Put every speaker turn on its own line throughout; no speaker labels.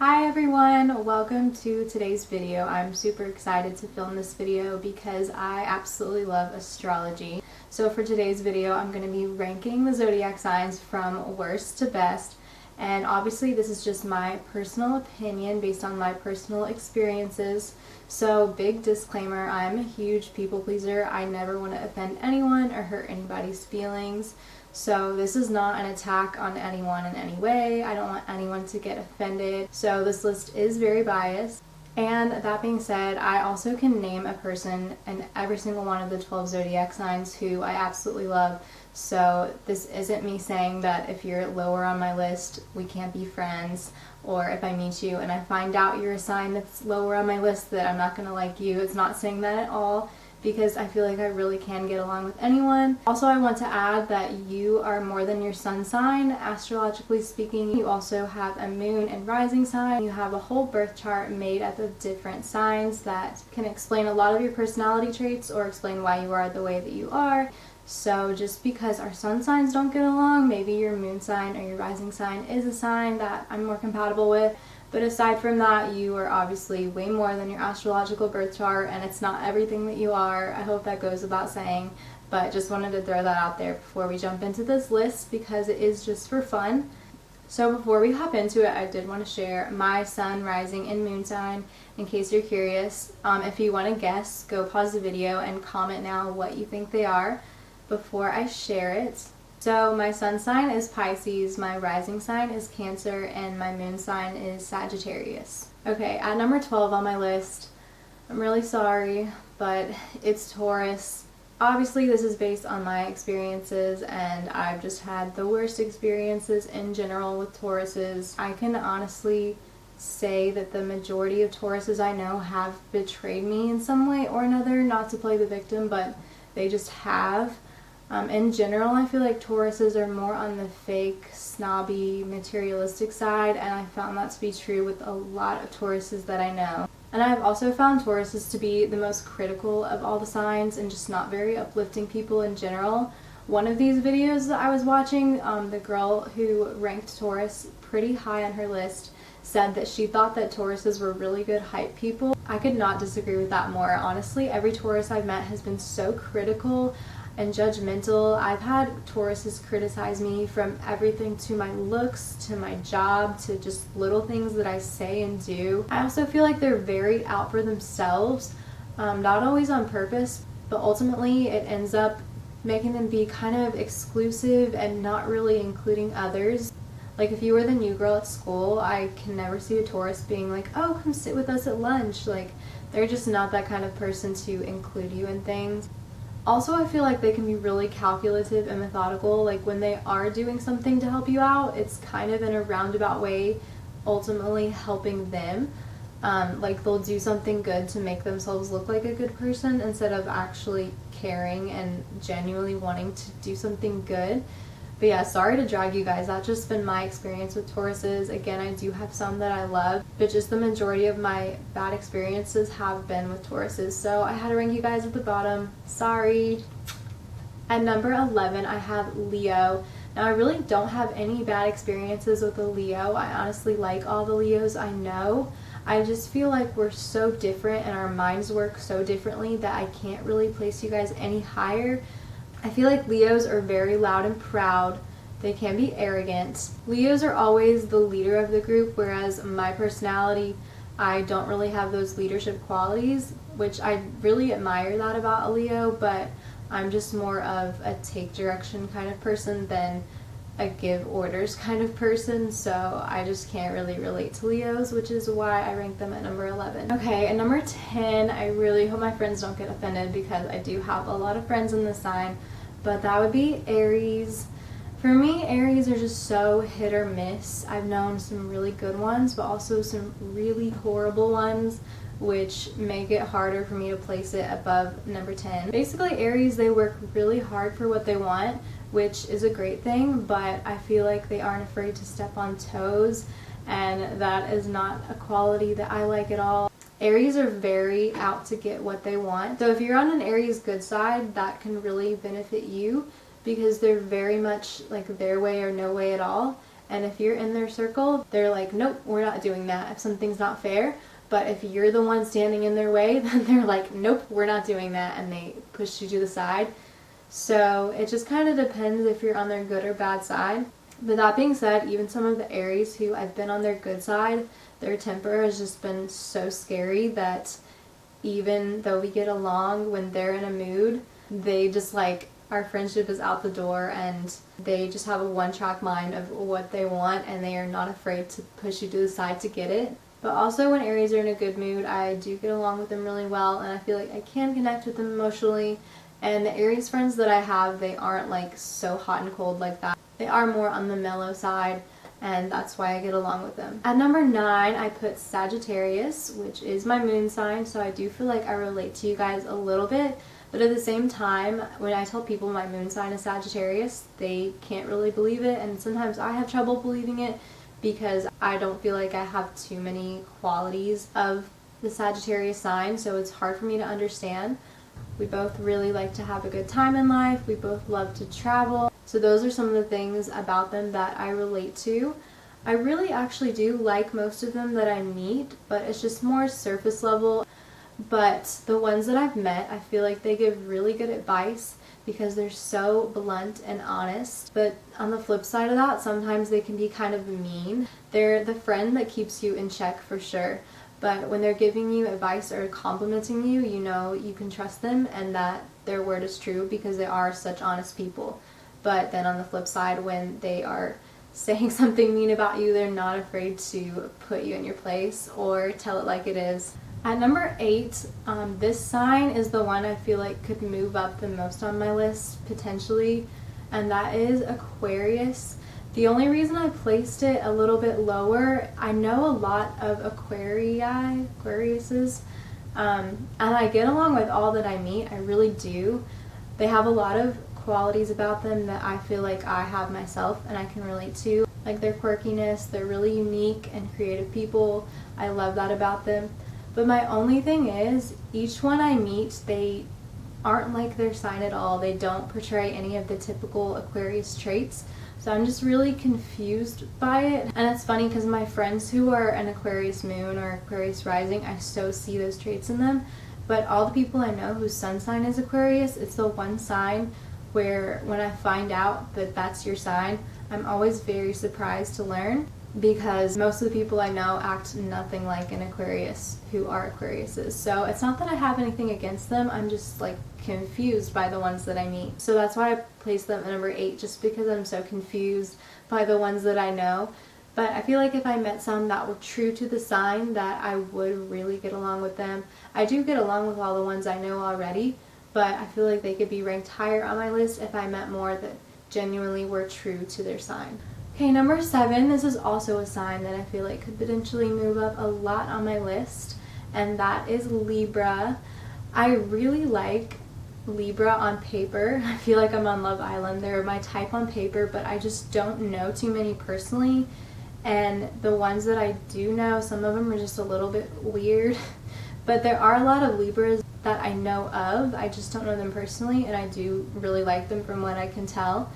Hi everyone, welcome to today's video. I'm super excited to film this video because I absolutely love astrology. So for today's video, I'm going to be ranking the zodiac signs from worst to best. And obviously this is just my personal opinion based on my personal experiences. So big disclaimer, I'm a huge people pleaser. I never want to offend anyone or hurt anybody's feelings. So this is not an attack on anyone in any way. I don't want anyone to get offended. So this list is very biased. And that being said, I also can name a person in every single one of the 12 zodiac signs who I absolutely love. So this isn't me saying that if you're lower on my list, we can't be friends. Or if I meet you and I find out you're a sign that's lower on my list that I'm not going to like you. It's not saying that at all, because I feel like I really can get along with anyone. Also, I want to add that you are more than your sun sign, astrologically speaking. You also have a moon and rising sign. You have a whole birth chart made up of different signs that can explain a lot of your personality traits or explain why you are the way that you are. So just because our sun signs don't get along, maybe your moon sign or your rising sign is a sign that I'm more compatible with. But aside from that, you are obviously way more than your astrological birth chart, and it's not everything that you are. I hope that goes without saying, but just wanted to throw that out there before we jump into this list because it is just for fun. So before we hop into it, I did want to share my sun, rising, and moon sign in case you're curious. If you want to guess, go pause the video and comment now what you think they are before I share it. So my sun sign is Pisces, my rising sign is Cancer, and my moon sign is Sagittarius. Okay, at number 12 on my list, I'm really sorry, but it's Taurus. Obviously this is based on my experiences, and I've just had the worst experiences in general with Tauruses. I can honestly say that the majority of Tauruses I know have betrayed me in some way or another, not to play the victim, but they just have. In general, I feel like Tauruses are more on the fake, snobby, materialistic side, and I found that to be true with a lot of Tauruses that I know. And I've also found Tauruses to be the most critical of all the signs and just not very uplifting people in general. One of these videos that I was watching, the girl who ranked Taurus pretty high on her list said that she thought that Tauruses were really good hype people. I could not disagree with that more. Honestly, every Taurus I've met has been so critical and judgmental. I've had Tauruses criticize me from everything to my looks, to my job, to just little things that I say and do. I also feel like they're very out for themselves, not always on purpose, but ultimately it ends up making them be kind of exclusive and not really including others. Like if you were the new girl at school, I can never see a Taurus being like, oh, come sit with us at lunch. Like they're just not that kind of person to include you in things. Also, I feel like they can be really calculative and methodical. Like when they are doing something to help you out, it's kind of in a roundabout way ultimately helping them. Like they'll do something good to make themselves look like a good person instead of actually caring and genuinely wanting to do something good. But yeah, sorry to drag you guys. That's just been my experience with Tauruses. Again, I do have some that I love, but just the majority of my bad experiences have been with Tauruses. So I had to rank you guys at the bottom. Sorry. At number 11, I have Leo. Now, I really don't have any bad experiences with a Leo. I honestly like all the Leos I know. I just feel like we're so different and our minds work so differently that I can't really place you guys any higher. I feel like Leos are very loud and proud. They can be arrogant. Leos are always the leader of the group, whereas my personality, I don't really have those leadership qualities, which I really admire that about a Leo, but I'm just more of a take direction kind of person than a give orders kind of person, so I just can't really relate to Leos, which is why I rank them at number 11. Okay, at number 10, I really hope my friends don't get offended because I do have a lot of friends in this sign, but that would be Aries. For me, Aries are just so hit or miss. I've known some really good ones, but also some really horrible ones, which make it harder for me to place it above number 10. Basically, Aries, they work really hard for what they want, which is a great thing, but I feel like they aren't afraid to step on toes, and that is not a quality that I like at all. Aries are very out to get what they want. So if you're on an Aries good side, that can really benefit you because they're very much like their way or no way at all. And if you're in their circle, they're like, nope, we're not doing that if something's not fair. But if you're the one standing in their way, then they're like, nope, we're not doing that, and they push you to the side. So it just kind of depends if you're on their good or bad side. But that being said, even some of the Aries who I've been on their good side, their temper has just been so scary that even though we get along, when they're in a mood, they just like, our friendship is out the door, and they just have a one-track mind of what they want, and they are not afraid to push you to the side to get it. But also when Aries are in a good mood, I do get along with them really well, and I feel like I can connect with them emotionally. And the Aries friends that I have, they aren't like so hot and cold like that. They are more on the mellow side, and that's why I get along with them. At number 9, I put Sagittarius, which is my moon sign, so I do feel like I relate to you guys a little bit. But at the same time, when I tell people my moon sign is Sagittarius, they can't really believe it, and sometimes I have trouble believing it because I don't feel like I have too many qualities of the Sagittarius sign, so it's hard for me to understand. We both really like to have a good time in life. We both love to travel. So those are some of the things about them that I relate to. I really actually do like most of them that I meet, but it's just more surface level. But the ones that I've met, I feel like they give really good advice because they're so blunt and honest. But on the flip side of that, sometimes they can be kind of mean. They're the friend that keeps you in check for sure. But when they're giving you advice or complimenting you, you know you can trust them and that their word is true because they are such honest people. But then on the flip side, when they are saying something mean about you, they're not afraid to put you in your place or tell it like it is. At number 8, this sign is the one I feel like could move up the most on my list, potentially, and that is Aquarius. The only reason I placed it a little bit lower, I know a lot of Aquariuses, and I get along with all that I meet, I really do. They have a lot of qualities about them that I feel like I have myself and I can relate to. Like their quirkiness, they're really unique and creative people. I love that about them. But my only thing is, each one I meet, they aren't like their sign at all. They don't portray any of the typical Aquarius traits. So I'm just really confused by it. And it's funny because my friends who are an Aquarius moon or Aquarius rising, I so see those traits in them. But all the people I know whose sun sign is Aquarius, it's the one sign where when I find out that that's your sign, I'm always very surprised to learn, because most of the people I know act nothing like an Aquarius who are Aquariuses. So it's not that I have anything against them, I'm just like confused by the ones that I meet. So that's why I placed them at number 8, just because I'm so confused by the ones that I know. But I feel like if I met some that were true to the sign, that I would really get along with them. I do get along with all the ones I know already, but I feel like they could be ranked higher on my list if I met more that genuinely were true to their sign. Okay, number 7, this is also a sign that I feel like could potentially move up a lot on my list, and that is Libra. I really like Libra on paper. I feel like I'm on Love Island. They're my type on paper, but I just don't know too many personally, and the ones that I do know, some of them are just a little bit weird. But there are a lot of Libras that I know of. I just don't know them personally, and I do really like them from what I can tell.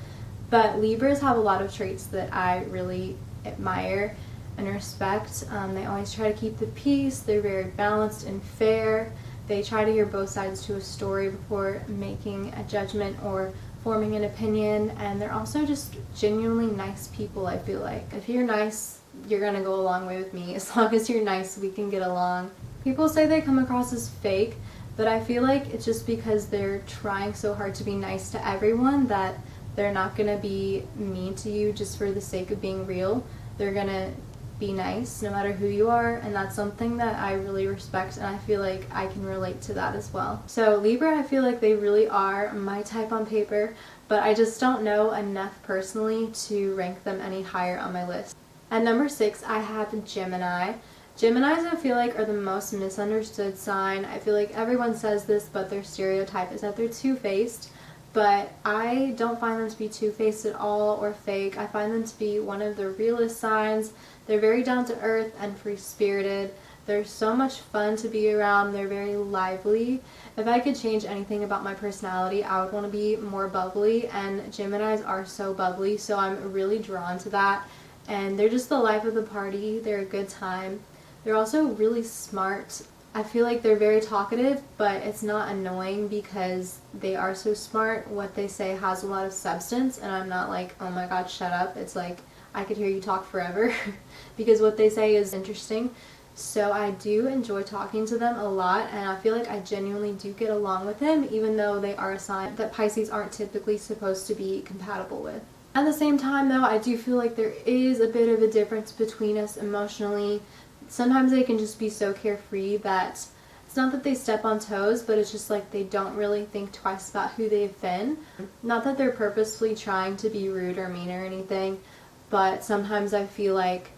But Libras have a lot of traits that I really admire and respect. They always try to keep the peace. They're very balanced and fair. They try to hear both sides to a story before making a judgment or forming an opinion. And they're also just genuinely nice people, I feel like. If you're nice, you're gonna go a long way with me. As long as you're nice, we can get along. People say they come across as fake, but I feel like it's just because they're trying so hard to be nice to everyone that they're not going to be mean to you just for the sake of being real. They're going to be nice no matter who you are, and that's something that I really respect, and I feel like I can relate to that as well. So Libra, I feel like they really are my type on paper, but I just don't know enough personally to rank them any higher on my list. At number 6, I have Gemini. Geminis, I feel like, are the most misunderstood sign. I feel like everyone says this, but their stereotype is that they're two-faced. But I don't find them to be two-faced at all or fake. I find them to be one of the realest signs. They're very down-to-earth and free-spirited. They're so much fun to be around. They're very lively. If I could change anything about my personality, I would want to be more bubbly, and Geminis are so bubbly, so I'm really drawn to that. and they're just the life of the party. They're a good time. They're also really smart. I feel like they're very talkative, but it's not annoying because they are so smart. What they say has a lot of substance, and I'm not like, oh my god, shut up. It's like, I could hear you talk forever because what they say is interesting. So I do enjoy talking to them a lot, and I feel like I genuinely do get along with them, even though they are a sign that Pisces aren't typically supposed to be compatible with. At the same time though, I do feel like there is a bit of a difference between us emotionally. Sometimes they can just be so carefree that it's not that they step on toes, but it's just like they don't really think twice about who they've been. Not that they're purposefully trying to be rude or mean or anything, but sometimes I feel like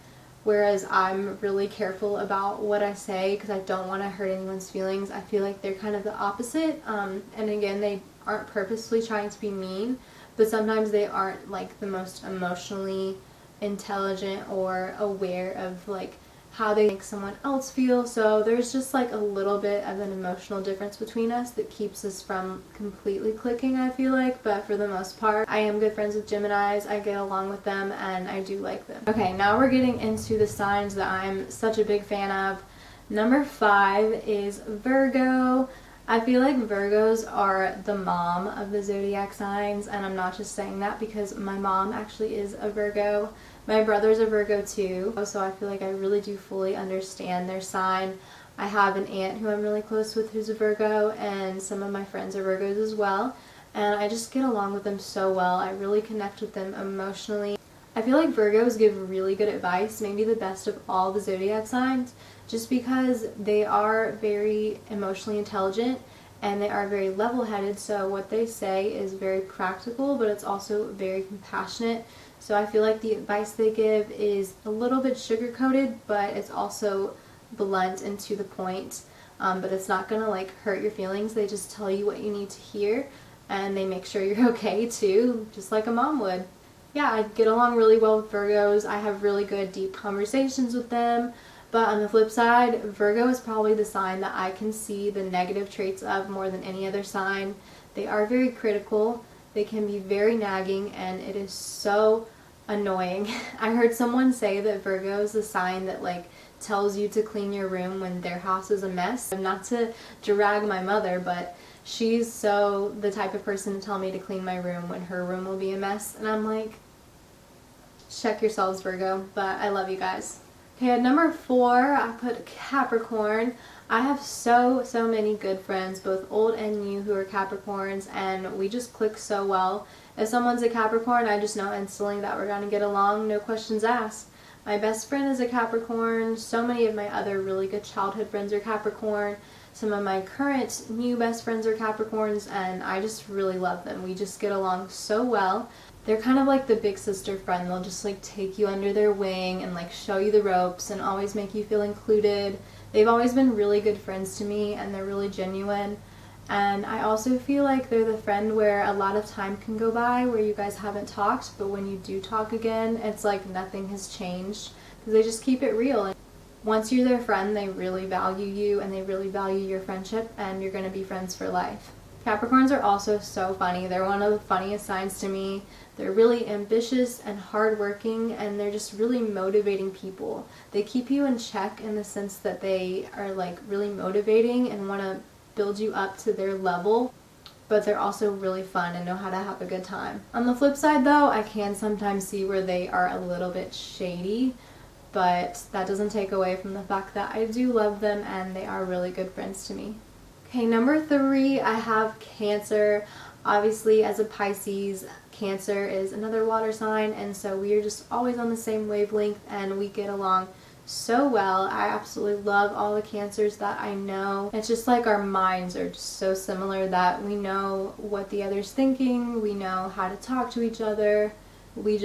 whereas I'm really careful about what I say because I don't want to hurt anyone's feelings, I feel like they're kind of the opposite. And again, they aren't purposefully trying to be mean, but sometimes they aren't like the most emotionally intelligent or aware of like how they make someone else feel. So there's just like a little bit of an emotional difference between us that keeps us from completely clicking, I feel like. But for the most part, I am good friends with Geminis. I get along with them and I do like them. Okay, now we're getting into the signs that I'm such a big fan of. Number 5 is Virgo. I feel like Virgos are the mom of the zodiac signs, and I'm not just saying that because my mom actually is a Virgo. My brother's a Virgo too, so I feel like I really do fully understand their sign. I have an aunt who I'm really close with who's a Virgo, and some of my friends are Virgos as well, and I just get along with them so well. I really connect with them emotionally. I feel like Virgos give really good advice, maybe the best of all the zodiac signs, just because they are very emotionally intelligent and they are very level-headed, so what they say is very practical, but it's also very compassionate. So I feel like the advice they give is a little bit sugar-coated, but it's also blunt and to the point. But it's not gonna like hurt your feelings. They just tell you what you need to hear, and they make sure you're okay too, just like a mom would. Yeah, I get along really well with Virgos. I have really good deep conversations with them. But on the flip side, Virgo is probably the sign that I can see the negative traits of more than any other sign. They are very critical. They can be very nagging, and it is so annoying. I heard someone say that Virgo is the sign that like tells you to clean your room when their house is a mess. Not to drag my mother, but she's so the type of person to tell me to clean my room when her room will be a mess. And I'm like, check yourselves, Virgo. But I love you guys. Okay, at number 4, I put Capricorn. I have so many good friends, both old and new, who are Capricorns, and we just click so well. If someone's a Capricorn, I just know instantly that we're going to get along, no questions asked. My best friend is a Capricorn. So many of my other really good childhood friends are Capricorn. Some of my current new best friends are Capricorns, and I just really love them. We just get along so well. They're kind of like the big sister friend. They'll just like take you under their wing and like show you the ropes and always make you feel included. They've always been really good friends to me, and they're really genuine. And I also feel like they're the friend where a lot of time can go by where you guys haven't talked, but when you do talk again, it's like nothing has changed because they just keep it real. And once you're their friend, they really value you and they really value your friendship, and you're going to be friends for life. Capricorns are also so funny. They're one of the funniest signs to me. They're really ambitious and hardworking, and they're just really motivating people. They keep you in check in the sense that they are like really motivating and want to build you up to their level, but they're also really fun and know how to have a good time. On the flip side though, I can sometimes see where they are a little bit shady, but that doesn't take away from the fact that I do love them and they are really good friends to me. Okay, number 3, I have Cancer. Obviously, as a Pisces, Cancer is another water sign, and so we are just always on the same wavelength and we get along so well. I absolutely love all the Cancers that I know. It's just like our minds are just so similar that we know what the other's thinking, we know how to talk to each other, we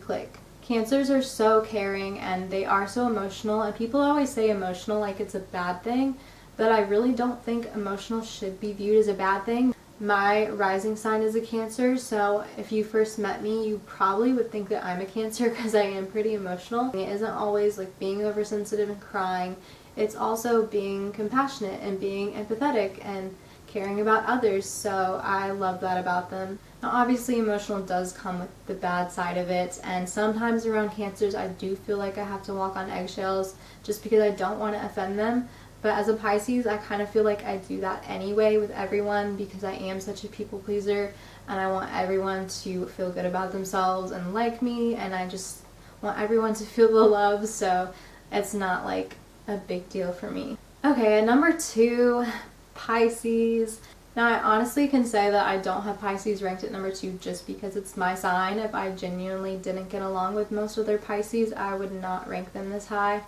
click. Cancers are so caring and they are so emotional, and people always say emotional like it's a bad thing, but I really don't think emotional should be viewed as a bad thing. My rising sign is a Cancer, so if you first met me, you probably would think that I'm a Cancer because I am pretty emotional. It isn't always like being oversensitive and crying. It's also being compassionate and being empathetic and caring about others, so I love that about them. Now obviously emotional does come with the bad side of it, and sometimes around Cancers I do feel like I have to walk on eggshells just because I don't want to offend them. But as a Pisces, I kind of feel like I do that anyway with everyone because I am such a people pleaser and I want everyone to feel good about themselves and like me, and I just want everyone to feel the love, so it's not like a big deal for me. Okay, at number 2, Pisces. Now I honestly can say that I don't have Pisces ranked at number 2 just because it's my sign. If I genuinely didn't get along with most other Pisces, I would not rank them this high.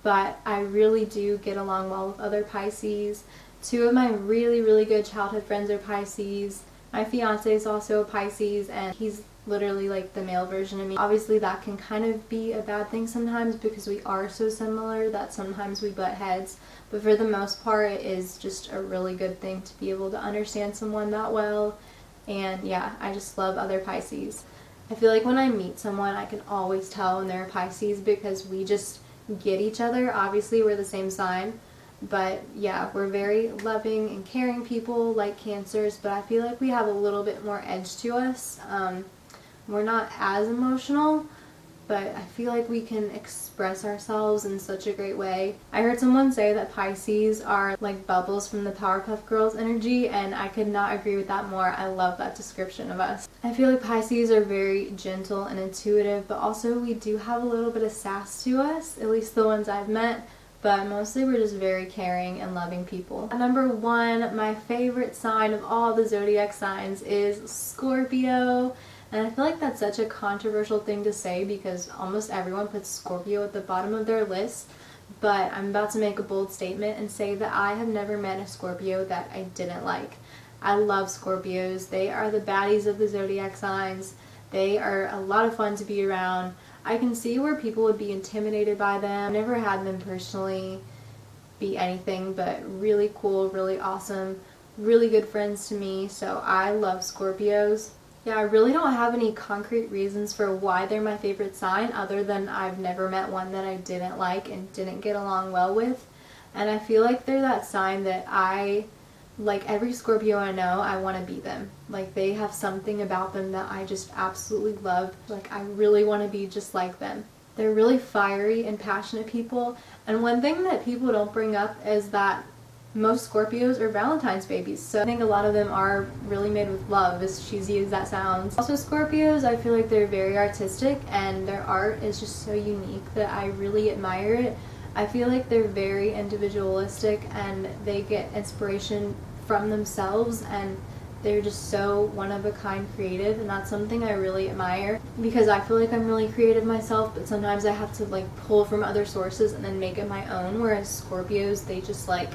But I really do get along well with other Pisces. 2 of my really good childhood friends are Pisces. My fiance is also a Pisces, and he's literally like the male version of me. Obviously that can kind of be a bad thing sometimes because we are so similar that sometimes we butt heads, but for the most part it is just a really good thing to be able to understand someone that well. And yeah, I just love other Pisces. I feel like when I meet someone I can always tell when they're a Pisces because we just get each other. Obviously we're the same sign, but yeah, we're very loving and caring people like Cancers, but I feel like we have a little bit more edge to us. We're not as emotional, but I feel like we can express ourselves in such a great way. I heard someone say that Pisces are like bubbles from the Powerpuff Girls energy, and I could not agree with that more. I love that description of us. I feel like Pisces are very gentle and intuitive, but also we do have a little bit of sass to us, at least the ones I've met, but mostly we're just very caring and loving people. Number 1, my favorite sign of all the zodiac signs is Scorpio. And I feel like that's such a controversial thing to say because almost everyone puts Scorpio at the bottom of their list, but I'm about to make a bold statement and say that I have never met a Scorpio that I didn't like. I love Scorpios. They are the baddies of the zodiac signs. They are a lot of fun to be around. I can see where people would be intimidated by them. I've never had them personally be anything but really cool, really awesome, really good friends to me, so I love Scorpios. Yeah, I really don't have any concrete reasons for why they're my favorite sign other than I've never met one that I didn't like and didn't get along well with. And I feel like they're that sign that like every Scorpio I know, I want to be them. Like they have something about them that I just absolutely love. Like I really want to be just like them. They're really fiery and passionate people. And one thing that people don't bring up is that most Scorpios are Valentine's babies, so I think a lot of them are really made with love, as cheesy as that sounds. Also Scorpios, I feel like they're very artistic and their art is just so unique that I really admire it. I feel like they're very individualistic and they get inspiration from themselves, and they're just so one-of-a-kind creative, and that's something I really admire because I feel like I'm really creative myself, but sometimes I have to like pull from other sources and then make it my own, whereas Scorpios, they just like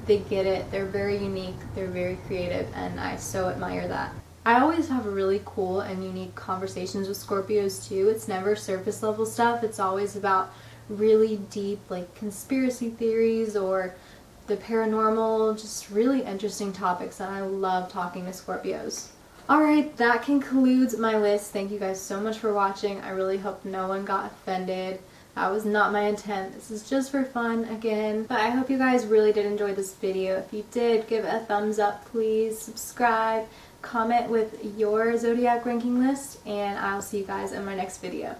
they get it. They're very unique, they're very creative, and I so admire that. I always have really cool and unique conversations with Scorpios too. It's never surface level stuff. It's always about really deep like conspiracy theories or the paranormal, just really interesting topics, and I love talking to Scorpios. Alright, that concludes my list. Thank you guys so much for watching. I really hope no one got offended. That was not my intent. This is just for fun again. But I hope you guys really did enjoy this video. If you did, give it a thumbs up, please. Subscribe, comment with your zodiac ranking list, and I'll see you guys in my next video.